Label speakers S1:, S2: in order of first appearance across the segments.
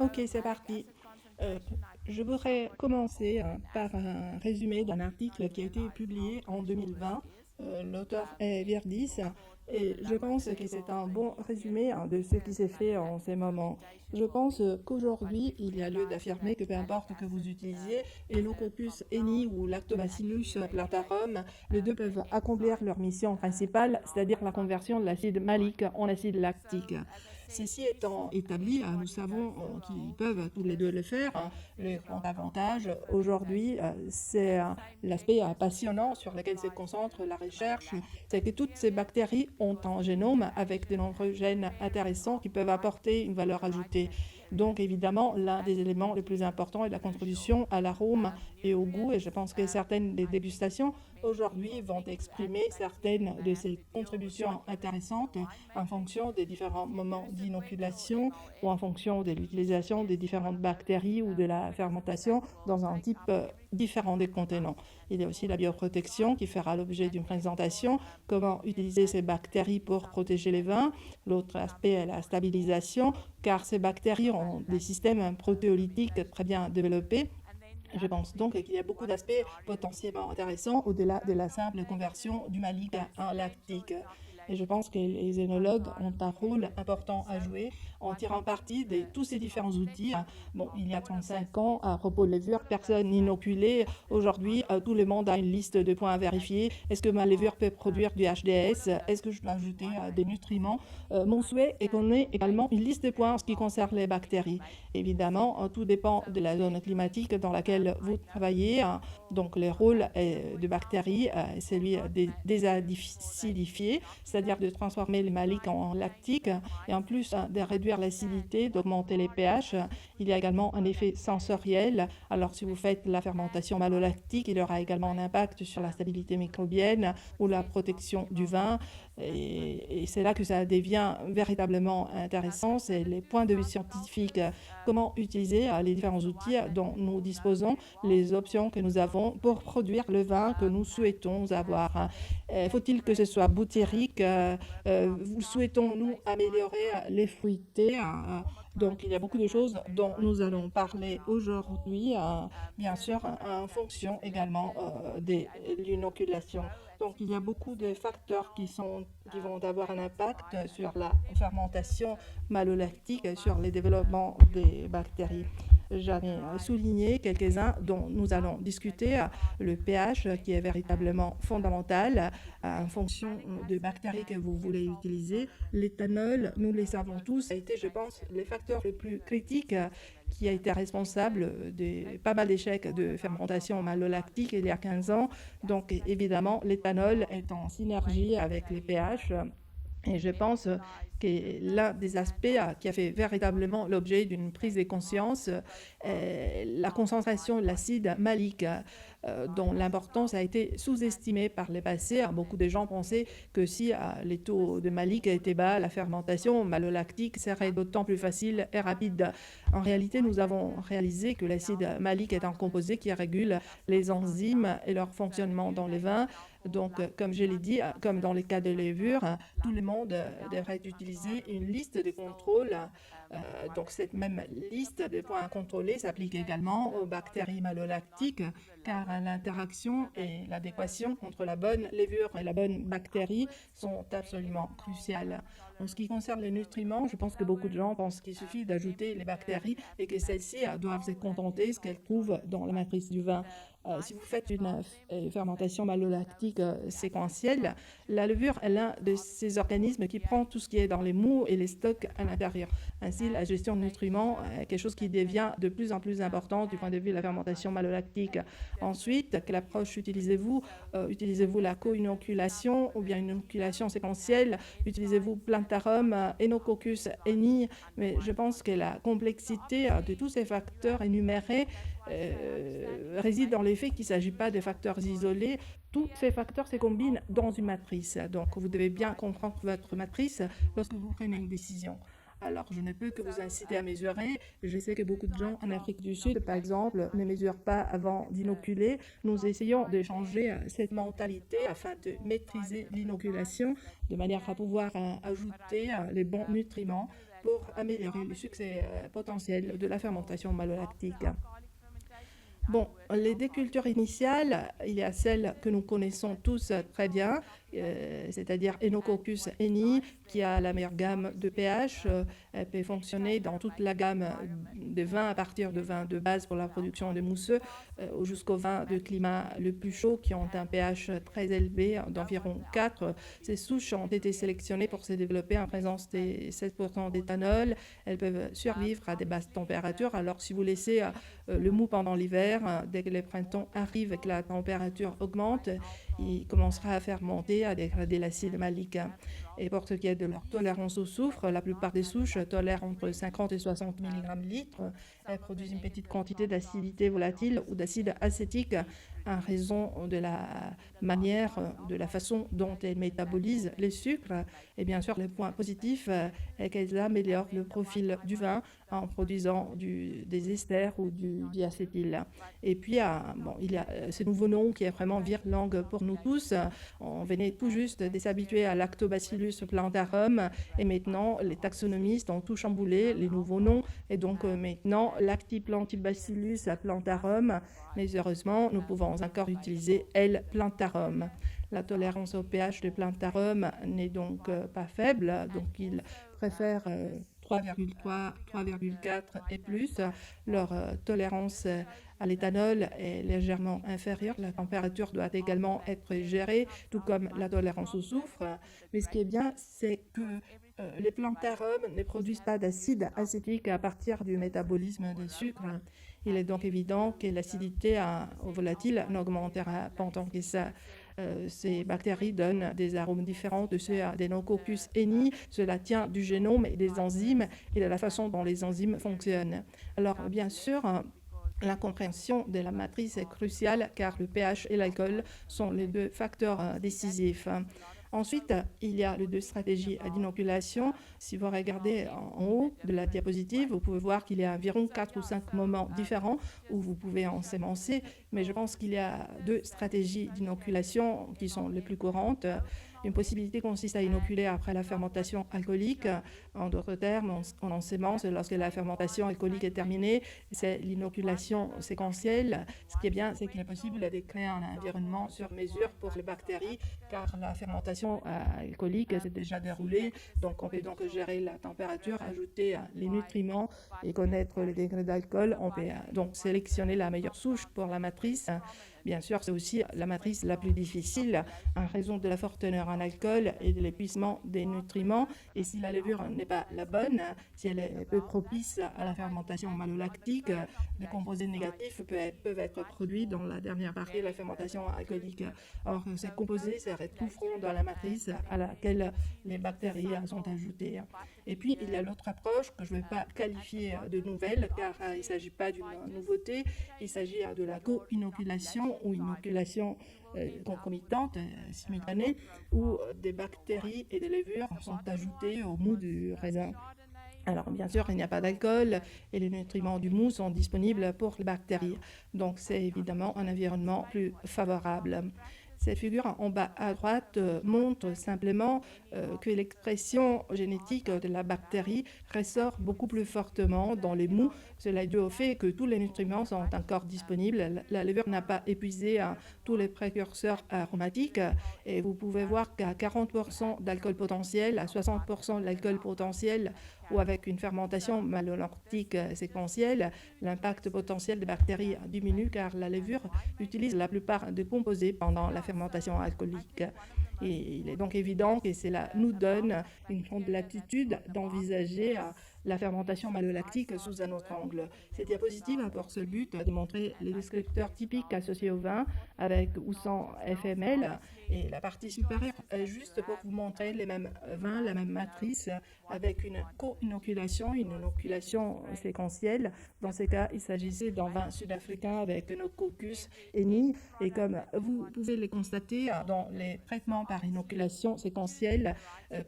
S1: Ok, c'est parti. Euh, je voudrais commencer par un résumé d'un article qui a été publié en 2020. L'auteur est Virdis et je pense que c'est un bon résumé de ce qui s'est fait en ces moments. Je pense qu'aujourd'hui, il y a lieu d'affirmer que peu importe que vous utilisiez, Enococcus eni ou Lactobacillus plantarum, les deux peuvent accomplir leur mission principale, c'est-à-dire la conversion de l'acide malique en acide lactique. Ceci étant établi, nous savons qu'ils peuvent tous les deux le faire, hein. Le grand avantage aujourd'hui, c'est l'aspect passionnant sur lequel se concentre la recherche, c'est que toutes ces bactéries ont un génome avec de nombreux gènes intéressants qui peuvent apporter une valeur ajoutée. Donc évidemment, l'un des éléments les plus importants est la contribution à l'arôme et au goût, et je pense que certaines des dégustations aujourd'hui vont exprimer certaines de ces contributions intéressantes en fonction des différents moments d'inoculation ou en fonction de l'utilisation des différentes bactéries ou de la fermentation dans un type différent des contenants. Il y a aussi la bioprotection qui fera l'objet d'une présentation, comment utiliser ces bactéries pour protéger les vins. L'autre aspect est la stabilisation, car ces bactéries ont des systèmes protéolytiques très bien développés. Je pense donc qu'il y a beaucoup d'aspects potentiellement intéressants au-delà de la simple conversion du malique en lactique. Et je pense que les œnologues ont un rôle important à jouer en tirant parti de tous ces différents outils. Bon, il y a 35 ans, à propos de levure, personne inoculée. Aujourd'hui, tout le monde a une liste de points à vérifier. Est-ce que ma levure peut produire du HDS? Est-ce que je dois ajouter des nutriments? Mon souhait est qu'on ait également une liste de points en ce qui concerne les bactéries. Évidemment, tout dépend de la zone climatique dans laquelle vous travaillez, hein. Donc, le rôle de bactéries, c'est celui de désacidifier, c'est-à-dire de transformer les maliques en lactiques, et en plus de réduire l'acidité, d'augmenter les pH. Il y a également un effet sensoriel. Alors, si vous faites la fermentation malolactique, il y aura également un impact sur la stabilité microbienne ou la protection du vin. Et c'est là que ça devient véritablement intéressant. C'est les points de vue scientifiques, comment utiliser les différents outils dont nous disposons, les options que nous avons pour produire le vin que nous souhaitons avoir. Faut-il que ce soit butérique? Souhaitons-nous améliorer les fruités? Donc, il y a beaucoup de choses dont nous allons parler aujourd'hui, bien sûr, en fonction également de l'inoculation. Donc, il y a beaucoup de facteurs qui vont avoir un impact sur la fermentation malolactique, sur le développement des bactéries. J'en ai souligné quelques-uns dont nous allons discuter. Le pH qui est véritablement fondamental en fonction des bactéries que vous voulez utiliser. L'éthanol, nous les savons tous, a été, je pense, le facteur le plus critique qui a été responsable de pas mal d'échecs de fermentation malolactique il y a 15 ans. Donc évidemment, l'éthanol est en synergie avec les pH. Et je pense que l'un des aspects qui a fait véritablement l'objet d'une prise de conscience est la concentration de l'acide malique, dont l'importance a été sous-estimée par le passé. Beaucoup de gens pensaient que si les taux de malique étaient bas, la fermentation malolactique serait d'autant plus facile et rapide. En réalité, nous avons réalisé que l'acide malique est un composé qui régule les enzymes et leur fonctionnement dans les vins. Donc, comme je l'ai dit, comme dans les cas de levure, tout le monde devrait utiliser une liste de contrôle. Donc, cette même liste de points à contrôler s'applique également aux bactéries malolactiques, car l'interaction et l'adéquation entre la bonne levure et la bonne bactérie sont absolument cruciales. En ce qui concerne les nutriments, je pense que beaucoup de gens pensent qu'il suffit d'ajouter les bactéries et que celles-ci doivent se contenter de ce qu'elles trouvent dans la matrice du vin. Si vous faites une fermentation malolactique séquentielle, la levure est l'un de ces organismes qui prend tout ce qui est dans les mous et les stocks à l'intérieur. Ainsi, la gestion de nutriments est quelque chose qui devient de plus en plus important du point de vue de la fermentation malolactique. Ensuite, quelle approche utilisez-vous? Utilisez-vous la co-inoculation ou bien une inoculation séquentielle? Utilisez-vous Plantarum, Enococcus eni? Mais je pense que la complexité de tous ces facteurs énumérés réside dans le fait qu'il ne s'agit pas de facteurs isolés. Tous ces facteurs se combinent dans une matrice. Donc, vous devez bien comprendre votre matrice lorsque vous prenez une décision. Alors, je ne peux que vous inciter à mesurer. Je sais que beaucoup de gens en Afrique du Sud, par exemple, ne mesurent pas avant d'inoculer. Nous essayons de changer cette mentalité afin de maîtriser l'inoculation de manière à pouvoir ajouter les bons nutriments pour améliorer le succès potentiel de la fermentation malolactique. Bon, les décultures initiales, il y a celles que nous connaissons tous très bien, c'est-à-dire Enococcus heni, qui a la meilleure gamme de pH. Elle peut fonctionner dans toute la gamme des vins, à partir de vins de base pour la production de mousseux, jusqu'aux vins de climat le plus chaud, qui ont un pH très élevé, d'environ 4. Ces souches ont été sélectionnées pour se développer en présence des 16% d'éthanol. Elles peuvent survivre à des basses températures. Alors, si vous laissez le mou pendant l'hiver, dès que le printemps arrive et que la température augmente, il commencera à fermenter, à dégrader l'acide malique. Et pour ce qui est de leur tolérance au soufre, la plupart des souches tolèrent entre 50 et 60 mg/litre. Elles produisent une petite quantité d'acidité volatile ou d'acide acétique en raison de la manière, de la façon dont elles métabolisent les sucres. Et bien sûr, le point positif est qu'elles améliorent le profil du vin en produisant des esters ou du diacétyl. Et puis, bon, il y a ce nouveau nom qui est vraiment virelangue pour nous tous. On venait tout juste de s'habituer à Lactobacillus plantarum et maintenant, les taxonomistes ont tout chamboulé, les nouveaux noms. Et donc, maintenant, Lactiplantibacillus plantarum. Mais heureusement, nous pouvons encore utiliser L. plantarum. La tolérance au pH de plantarum n'est donc pas faible, donc il préfère 3,3, 3,4 et plus. Leur tolérance à l'éthanol est légèrement inférieure. La température doit également être gérée, tout comme la tolérance au soufre. Mais ce qui est bien, c'est que les plantarum ne produisent pas d'acide acétique à partir du métabolisme des sucres. Il est donc évident que l'acidité volatile n'augmentera pas tant que ça. Ces bactéries donnent des arômes différents de ceux d'Enococcus heni. Cela tient du génome et des enzymes et de la façon dont les enzymes fonctionnent. Alors, bien sûr, la compréhension de la matrice est cruciale car le pH et l'alcool sont les deux facteurs décisifs. Ensuite, il y a les deux stratégies d'inoculation. Si vous regardez en haut de la diapositive, vous pouvez voir qu'il y a environ 4 ou 5 moments différents où vous pouvez ensemencer, mais je pense qu'il y a deux stratégies d'inoculation qui sont les plus courantes. Une possibilité consiste à inoculer après la fermentation alcoolique. En d'autres termes, on ensemence lorsque la fermentation alcoolique est terminée. C'est l'inoculation séquentielle. Ce qui est bien, c'est qu'il est possible de créer un environnement sur mesure pour les bactéries, car la fermentation alcoolique s'est déjà déroulée. Donc, on peut donc gérer la température, ajouter les nutriments et connaître les degrés d'alcool. On peut donc sélectionner la meilleure souche pour la matrice. Bien sûr, c'est aussi la matrice la plus difficile en raison de la forte teneur en alcool et de l'épuisement des nutriments. Et si la levure n'est pas la bonne, si elle est peu propice à la fermentation malolactique, les composés négatifs peuvent être produits dans la dernière partie de la fermentation alcoolique. Or, ces composés se retrouveront dans la matrice à laquelle les bactéries sont ajoutées. Et puis, il y a l'autre approche que je ne vais pas qualifier de nouvelle, car il ne s'agit pas d'une nouveauté, il s'agit de la co-inoculation ou inoculation concomitante, simultanée, où des bactéries et des levures sont ajoutées au mou du raisin. Alors, bien sûr, il n'y a pas d'alcool et les nutriments du mou sont disponibles pour les bactéries. Donc, c'est évidemment un environnement plus favorable. Cette figure en bas à droite montre simplement que l'expression génétique de la bactérie ressort beaucoup plus fortement dans les mous. Cela est dû au fait que tous les nutriments sont encore disponibles. La levure n'a pas épuisé tous les précurseurs aromatiques et vous pouvez voir qu'à 40% d'alcool potentiel, à 60% d'alcool potentiel ou avec une fermentation malolactique séquentielle, l'impact potentiel des bactéries diminue car la levure utilise la plupart des composés pendant la fermentation alcoolique. Et il est donc évident que cela nous donne une grande latitude d'envisager la fermentation malolactique sous un autre angle. Cette diapositive a pour seul but de montrer les descripteurs typiques associés au vin avec ou sans FML. Et la partie supérieure est juste pour vous montrer les mêmes vins, la même matrice, avec une co-inoculation, une inoculation séquentielle. Dans ces cas, il s'agissait d'un vin sud-africain avec Enococcus heni. Et comme vous pouvez le constater, dans les traitements par inoculation séquentielle,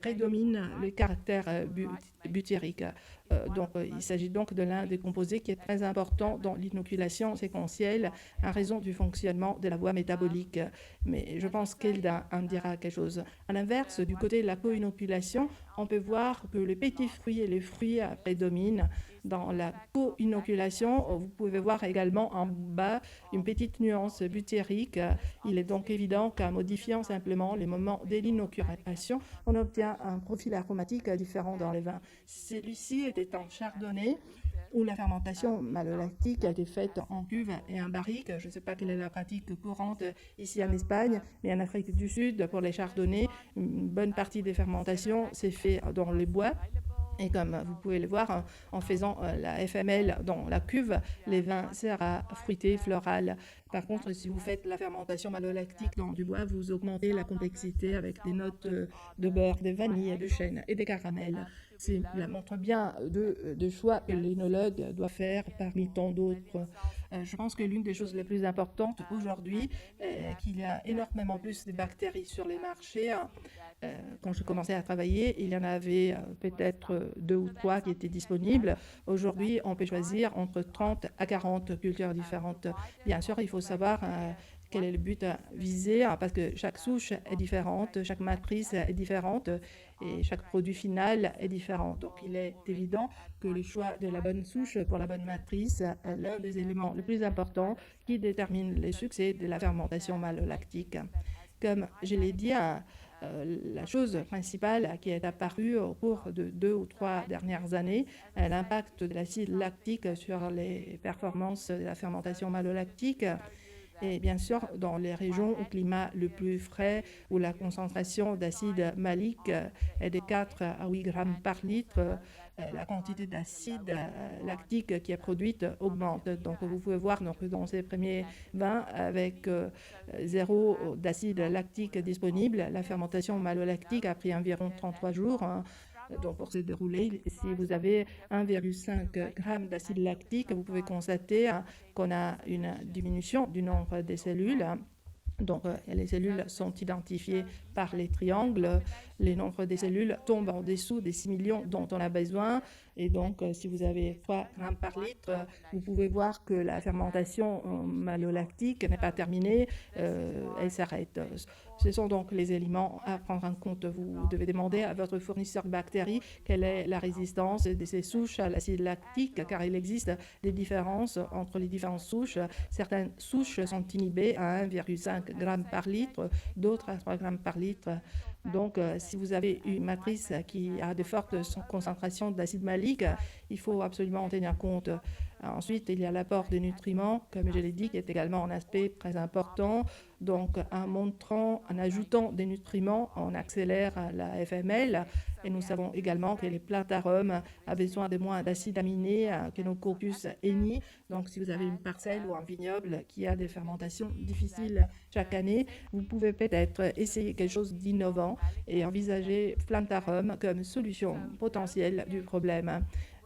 S1: prédomine le caractère butyrique. Il s'agit donc de l'un des composés qui est très important dans l'inoculation séquentielle en raison du fonctionnement de la voie métabolique. Mais je pense qu'Elda en dira quelque chose. À l'inverse, du côté de la co-inoculation, on peut voir que les petits fruits et les fruits prédominent. Dans la co-inoculation, vous pouvez voir également en bas une petite nuance butérique. Il est donc évident qu'en modifiant simplement les moments de l'inoculation, on obtient un profil aromatique différent dans les vins. Celui-ci était en chardonnay, où la fermentation malolactique a été faite en cuve et en barrique. Je ne sais pas quelle est la pratique courante ici en Espagne, mais en Afrique du Sud, pour les chardonnays, une bonne partie des fermentations s'est fait dans les bois. Et comme vous pouvez le voir, en faisant la FML dans la cuve, les vins servent à fruité, floral. Par contre, si vous faites la fermentation malolactique dans du bois, vous augmentez la complexité avec des notes de beurre, de vanille, de chêne et de caramel. Cela montre bien de choix que l'énologue doit faire parmi tant d'autres. Je pense que l'une des choses les plus importantes aujourd'hui est qu'il y a énormément plus de bactéries sur les marchés. Quand je commençais à travailler, il y en avait peut-être 2 ou 3 qui étaient disponibles. Aujourd'hui, on peut choisir entre 30 à 40 cultures différentes. Bien sûr, il faut savoir quel est le but à viser, parce que chaque souche est différente, chaque matrice est différente et chaque produit final est différent. Donc, il est évident que le choix de la bonne souche pour la bonne matrice est l'un des éléments les plus importants qui détermine le succès de la fermentation malolactique. Comme je l'ai dit, la chose principale qui est apparue au cours de 2 ou 3 dernières années, l'impact de l'acide lactique sur les performances de la fermentation malolactique. Et bien sûr, dans les régions au climat le plus frais, où la concentration d'acide malique est de 4 à 8 grammes par litre, la quantité d'acide lactique qui est produite augmente. Donc, vous pouvez voir dans ces premiers vins, avec 0 d'acide lactique disponible, la fermentation malolactique a pris environ 33 jours. Donc, pour se dérouler, si vous avez 1,5 g d'acide lactique, vous pouvez constater qu'on a une diminution du nombre des cellules. Donc, les cellules sont identifiées par les triangles. Les nombres des cellules tombent en dessous des 6 millions dont on a besoin. Et donc, si vous avez 3 grammes par litre, vous pouvez voir que la fermentation malolactique n'est pas terminée, elle s'arrête. Ce sont donc les éléments à prendre en compte. Vous devez demander à votre fournisseur de bactéries quelle est la résistance de ces souches à l'acide lactique, car il existe des différences entre les différentes souches. Certaines souches sont inhibées à 1,5 g par litre, d'autres à 3 grammes par litre. Donc, si vous avez une matrice qui a de fortes concentrations d'acide malique, il faut absolument en tenir compte. Ensuite, il y a l'apport de nutriments, comme je l'ai dit, qui est également un aspect très important. Donc, en ajoutant des nutriments, on accélère la FML. Et nous savons également que les plantes d'arômes ont besoin de moins d'acides aminés que nos Coccus hemi. Donc, si vous avez une parcelle ou un vignoble qui a des fermentations difficiles chaque année, vous pouvez peut-être essayer quelque chose d'innovant et envisager plantes d'arômes comme solution potentielle du problème.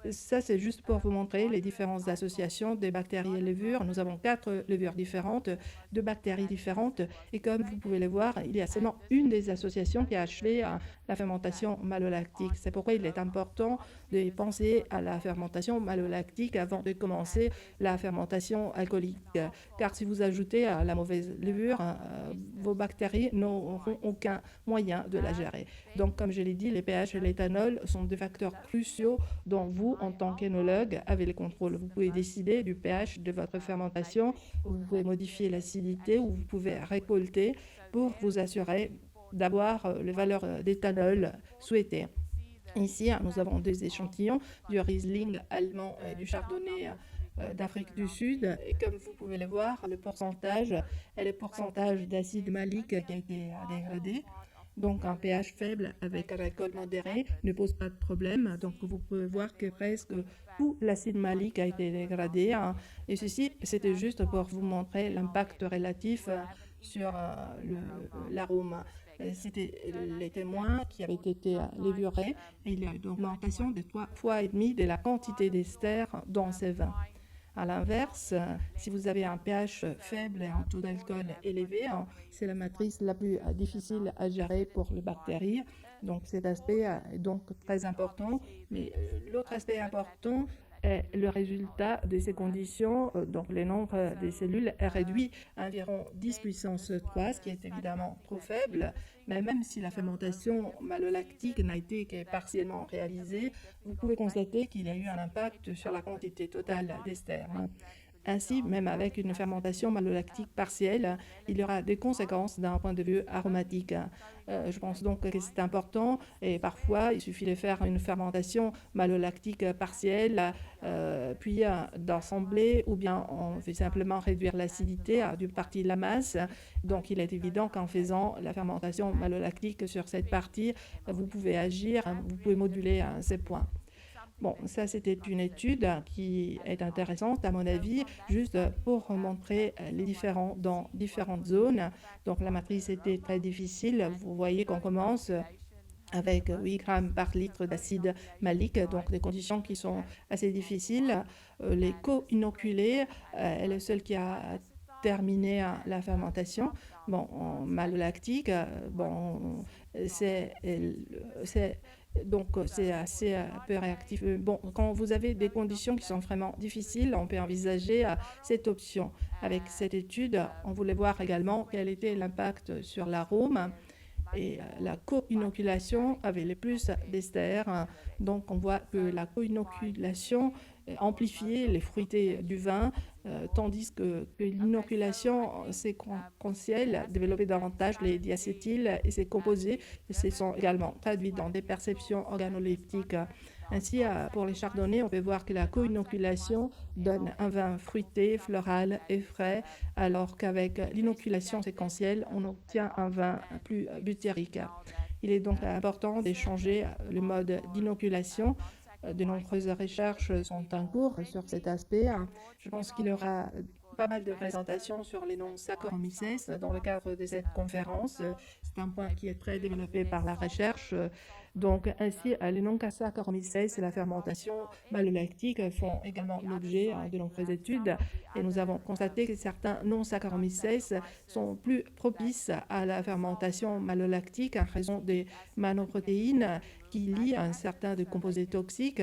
S1: Ça, c'est juste pour vous montrer les différentes associations des bactéries et levures. Nous avons 4 levures différentes, 2 bactéries différentes. Et comme vous pouvez le voir, il y a seulement une des associations qui a achevé la fermentation malolactique. C'est pourquoi il est important de penser à la fermentation malolactique avant de commencer la fermentation alcoolique. Car si vous ajoutez la mauvaise levure, vos bactéries n'auront aucun moyen de la gérer. Donc, comme je l'ai dit, les pH et l'éthanol sont des facteurs cruciaux dont vous, en tant qu'énologue, avez le contrôle. Vous pouvez décider du pH de votre fermentation, vous pouvez modifier l'acidité ou vous pouvez récolter pour vous assurer d'avoir les valeurs d'éthanol souhaitées. Ici, nous avons 2 échantillons du Riesling allemand et du Chardonnay d'Afrique du Sud. Et comme vous pouvez le voir, le pourcentage est le pourcentage d'acide malique qui a été dégradé. Donc, un pH faible avec un alcool modéré ne pose pas de problème. Donc, vous pouvez voir que presque tout l'acide malique a été dégradé. Et ceci, c'était juste pour vous montrer l'impact relatif sur l'arôme. C'était les témoins qui avaient été levurés. Et il y a une augmentation de 3,5 fois de la quantité d'ester dans ces vins. À l'inverse, si vous avez un pH faible et un taux d'alcool élevé, c'est la matrice la plus difficile à gérer pour les bactéries. Donc cet aspect est donc très important. Mais l'autre aspect important est le résultat de ces conditions. Donc le nombre des cellules est réduit à environ 10 puissance 3, ce qui est évidemment trop faible. Mais même si la fermentation malolactique n'a été que partiellement réalisée, vous pouvez constater qu'il y a eu un impact sur la quantité totale d'ester. Ainsi, même avec une fermentation malolactique partielle, il y aura des conséquences d'un point de vue aromatique. Je pense donc que c'est important et parfois il suffit de faire une fermentation malolactique partielle, puis d'assembler ou bien on veut simplement réduire l'acidité d'une partie de la masse. Donc il est évident qu'en faisant la fermentation malolactique sur cette partie, vous pouvez agir, vous pouvez moduler ces points. Bon, ça c'était une étude qui est intéressante à mon avis, juste pour montrer les différents dans différentes zones. Donc la matrice était très difficile. Vous voyez qu'on commence avec 8 grammes par litre d'acide malique, donc des conditions qui sont assez difficiles. Les co-inoculés, elle est celle qui a terminé la fermentation. Bon, en malolactique, bon, c'est c'est- donc c'est assez peu réactif. Bon, quand vous avez des conditions qui sont vraiment difficiles, on peut envisager cette option. Avec cette étude, on voulait voir également quel était l'impact sur l'arôme et la co-inoculation avait le plus d'ester. Donc, on voit que la co-inoculation amplifiait les fruités du vin, tandis que l'inoculation séquentielle développait davantage les diacétyles et ses composés, et se sont également traduits dans des perceptions organoleptiques. Ainsi, pour les chardonnays, on peut voir que la co-inoculation donne un vin fruité, floral et frais, alors qu'avec l'inoculation séquentielle, on obtient un vin plus butyrique. Il est donc important d'échanger le mode d'inoculation. De nombreuses recherches sont en cours sur cet aspect. Je pense qu'il y aura pas mal de présentations sur les non-Saccharomyces dans le cadre de cette conférence. C'est un point qui est très développé par la recherche. Donc, ainsi, les non-Saccharomyces et la fermentation malolactique font également l'objet de nombreuses études et nous avons constaté que certains non-Saccharomyces sont plus propices à la fermentation malolactique en raison des manoprotéines qui lient un certain de composés toxiques.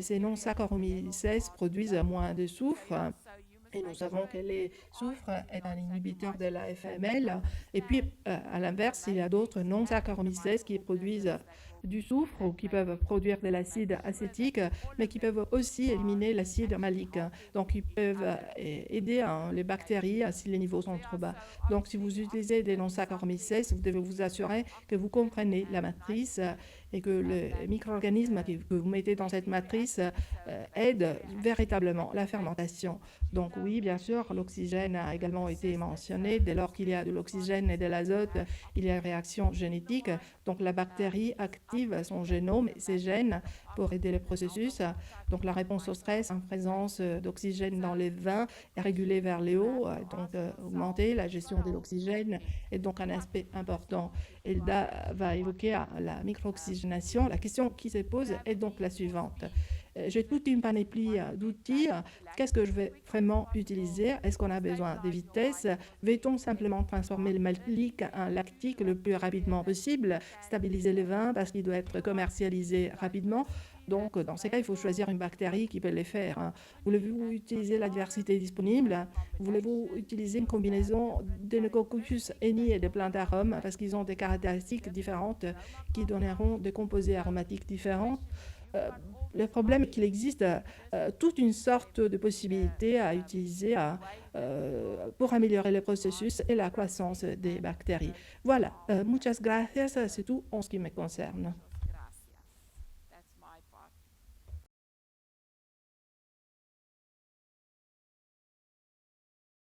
S1: Ces non-Saccharomyces produisent moins de soufre. Et nous savons que le soufre est un inhibiteur de la FML. Et puis, à l'inverse, il y a d'autres non-Saccharomyces qui produisent du soufre ou qui peuvent produire de l'acide acétique, mais qui peuvent aussi éliminer l'acide malique. Donc, ils peuvent aider les bactéries si les niveaux sont trop bas. Donc, si vous utilisez des non-Saccharomyces, vous devez vous assurer que vous comprenez la matrice et que le micro-organisme que vous mettez dans cette matrice aide véritablement la fermentation. Donc oui, bien sûr, l'oxygène a également été mentionné. Dès lors qu'il y a de l'oxygène et de l'azote, il y a une réaction génétique. Donc la bactérie active son génome et ses gènes pour aider le processus. Donc la réponse au stress en présence d'oxygène dans les vins est régulée vers le haut, donc augmenter la gestion de l'oxygène est donc un aspect important. Elda va évoquer la micro-oxygénation. La question qui se pose est donc la suivante. J'ai toute une panoplie d'outils. Qu'est-ce que je vais vraiment utiliser? Est-ce qu'on a besoin de vitesse? Va-t-on simplement transformer le malique en lactique le plus rapidement possible, stabiliser le vin parce qu'il doit être commercialisé rapidement? Donc, dans ces cas, il faut choisir une bactérie qui peut le faire. Voulez-vous utiliser la diversité disponible? Voulez-vous utiliser une combinaison d'Enococcus heni et de plantes d'arômes parce qu'ils ont des caractéristiques différentes qui donneront des composés aromatiques différents? Le problème est qu'il existe toute une sorte de possibilités à utiliser pour améliorer le processus et la croissance des bactéries. Voilà, muchas gracias, c'est tout en ce qui me concerne.